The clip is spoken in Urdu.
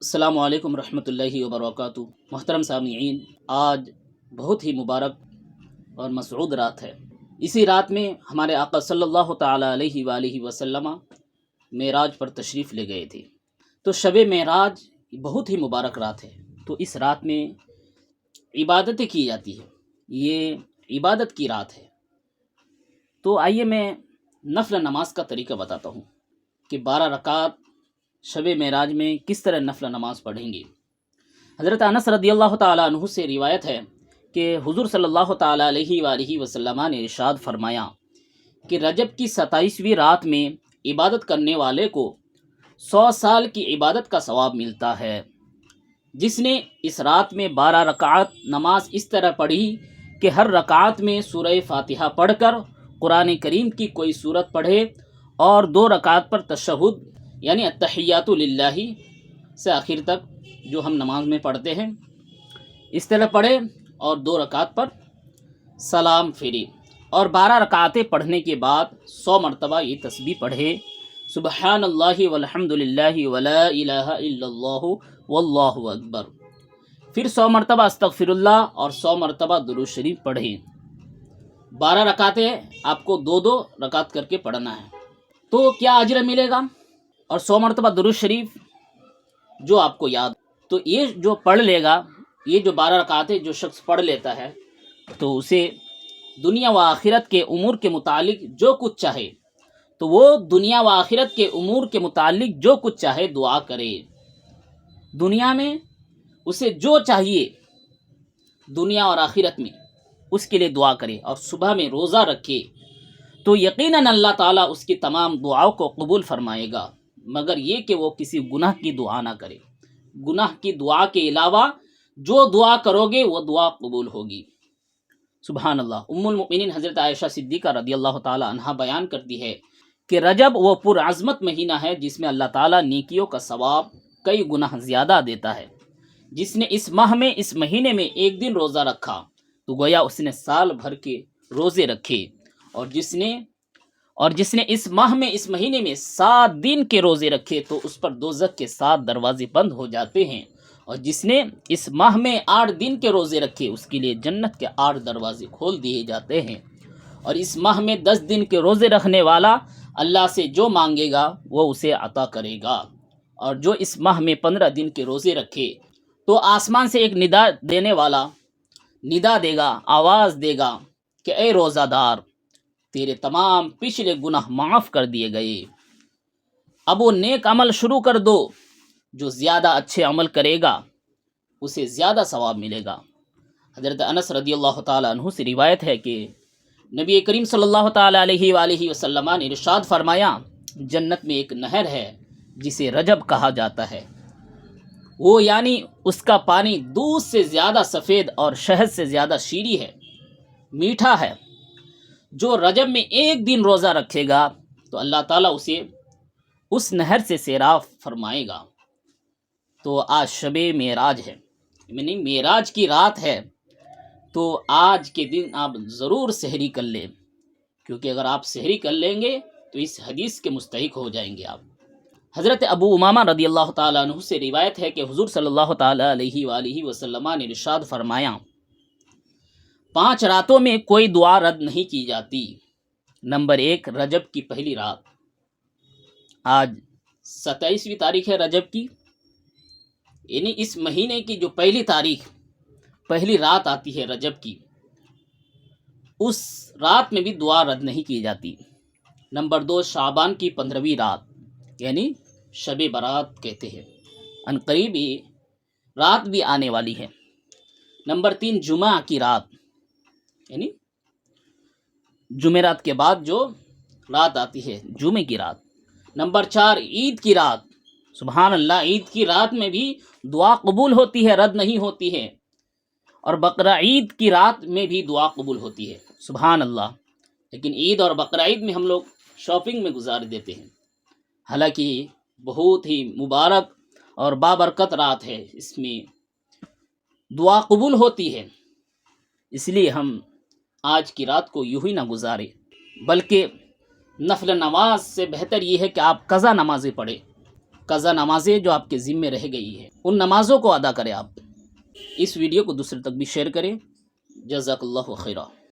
السلام علیکم ورحمۃ اللہ وبرکاتہ۔ محترم سامعین، آج بہت ہی مبارک اور مسعود رات ہے۔ اسی رات میں ہمارے آقا صلی اللہ تعالیٰ علیہ وآلہ وسلم معراج پر تشریف لے گئے تھے۔ تو شب معراج بہت ہی مبارک رات ہے۔ تو اس رات میں عبادتیں کی جاتی ہے، یہ عبادت کی رات ہے۔ تو آئیے میں نفل نماز کا طریقہ بتاتا ہوں کہ 12 رکعت شب معراج میں کس طرح نفل نماز پڑھیں گے۔ حضرت انس رضی اللہ تعالیٰ عنہ سے روایت ہے کہ حضور صلی اللہ تعالیٰ علیہ وآلہ وسلم نے ارشاد فرمایا کہ رجب کی 27ویں رات میں عبادت کرنے والے کو 100 سال کی عبادت کا ثواب ملتا ہے۔ جس نے اس رات میں 12 رکعت نماز اس طرح پڑھی کہ ہر رکعت میں سورہ فاتحہ پڑھ کر قرآن کریم کی کوئی سورت پڑھے اور 2 رکعت پر تشہد یعنی التحیات للہ سے آخر تک جو ہم نماز میں پڑھتے ہیں اس طرح پڑھے اور 2 رکعت پر سلام پھیری اور 12 رکعتیں پڑھنے کے بعد 100 مرتبہ یہ تسبیح پڑھے، سبحان اللہ والحمد للہ ولا الہ الا اللہ واللہ اکبر۔ پھر 100 مرتبہ استغفر اللہ اور 100 مرتبہ درود شریف پڑھیں۔ 12 رکعتیں آپ کو 2 رکعت کر کے پڑھنا ہے۔ تو کیا اجر ملے گا؟ اور 100 مرتبہ درود شریف جو آپ کو یاد، تو یہ جو پڑھ لے گا، یہ جو 12 رکعتیں جو شخص پڑھ لیتا ہے تو اسے دنیا و آخرت کے امور کے متعلق جو کچھ چاہے، تو وہ دنیا و آخرت کے امور کے متعلق جو کچھ چاہے دعا کرے۔ دنیا میں اسے جو چاہیے دنیا اور آخرت میں اس کے لیے دعا کرے اور صبح میں روزہ رکھے تو یقیناً اللہ تعالیٰ اس کی تمام دعاؤں کو قبول فرمائے گا، مگر یہ کہ وہ کسی گناہ کی دعا نہ کرے۔ گناہ کی دعا کے علاوہ جو دعا کرو گے وہ دعا قبول ہوگی۔ سبحان اللہ۔ ام المؤمنین حضرت عائشہ صدیقہ رضی اللہ تعالی عنہا بیان کرتی ہے کہ رجب وہ پرعظمت مہینہ ہے جس میں اللہ تعالیٰ نیکیوں کا ثواب کئی گنا زیادہ دیتا ہے۔ جس نے اس مہینے میں ایک دن روزہ رکھا تو گویا اس نے سال بھر کے روزے رکھے، اور جس نے اس مہینے میں 7 دن کے روزے رکھے تو اس پر دوزخ کے 7 دروازے بند ہو جاتے ہیں، اور جس نے اس ماہ میں 8 دن کے روزے رکھے اس کے لیے جنت کے 8 دروازے کھول دیے جاتے ہیں، اور اس ماہ میں 10 دن کے روزے رکھنے والا اللہ سے جو مانگے گا وہ اسے عطا کرے گا، اور جو اس ماہ میں 15 دن کے روزے رکھے تو آسمان سے ایک ندا دینے والا ندا دے گا، آواز دے گا کہ اے روزہ دار، تیرے تمام پچھلے گناہ معاف کر دیے گئے، اب وہ نیک عمل شروع کر دو۔ جو زیادہ اچھے عمل کرے گا اسے زیادہ ثواب ملے گا۔ حضرت انس رضی اللہ تعالیٰ عنہ سے روایت ہے کہ نبی کریم صلی اللہ تعالیٰ علیہ وآلہ وسلم نے ارشاد فرمایا، جنت میں ایک نہر ہے جسے رجب کہا جاتا ہے، وہ یعنی اس کا پانی دودھ سے زیادہ سفید اور شہد سے زیادہ شیریں ہے، میٹھا ہے۔ جو رجب میں ایک دن روزہ رکھے گا تو اللہ تعالیٰ اسے اس نہر سے سیراب فرمائے گا۔ تو آج شب معراج ہے، یعنی معراج کی رات ہے، تو آج کے دن آپ ضرور سحری کر لیں، کیونکہ اگر آپ سحری کر لیں گے تو اس حدیث کے مستحق ہو جائیں گے آپ۔ حضرت ابو امامہ رضی اللہ تعالیٰ عنہ سے روایت ہے کہ حضور صلی اللہ تعالیٰ علیہ وآلہ وسلم نے ارشاد فرمایا، 5 راتوں میں کوئی دعا رد نہیں کی جاتی۔ نمبر 1، رجب کی پہلی رات۔ آج 27ویں تاریخ ہے رجب کی، یعنی اس مہینے کی جو پہلی رات آتی ہے رجب کی، اس رات میں بھی دعا رد نہیں کی جاتی۔ نمبر 2، شعبان کی 15ویں رات یعنی شب برات کہتے ہیں، ان قریب یہ رات بھی آنے والی ہے۔ نمبر 3، جمعہ کی رات یعنی جمعرات کے بعد جو رات آتی ہے جمعے کی رات۔ نمبر 4، عید کی رات۔ سبحان اللہ، عید کی رات میں بھی دعا قبول ہوتی ہے، رد نہیں ہوتی ہے، اور بقرہ عید کی رات میں بھی دعا قبول ہوتی ہے، سبحان اللہ۔ لیکن عید اور بقرہ عید میں ہم لوگ شاپنگ میں گزار دیتے ہیں، حالانکہ بہت ہی مبارک اور بابرکت رات ہے، اس میں دعا قبول ہوتی ہے، اس لیے ہم آج کی رات کو یوں ہی نہ گزارے، بلکہ نفل نماز سے بہتر یہ ہے کہ آپ قضا نمازیں پڑھیں۔ قضا نمازیں جو آپ کے ذمے رہ گئی ہے، ان نمازوں کو ادا کریں آپ۔ اس ویڈیو کو دوسرے تک بھی شیئر کریں۔ جزاک اللہ خیرہ۔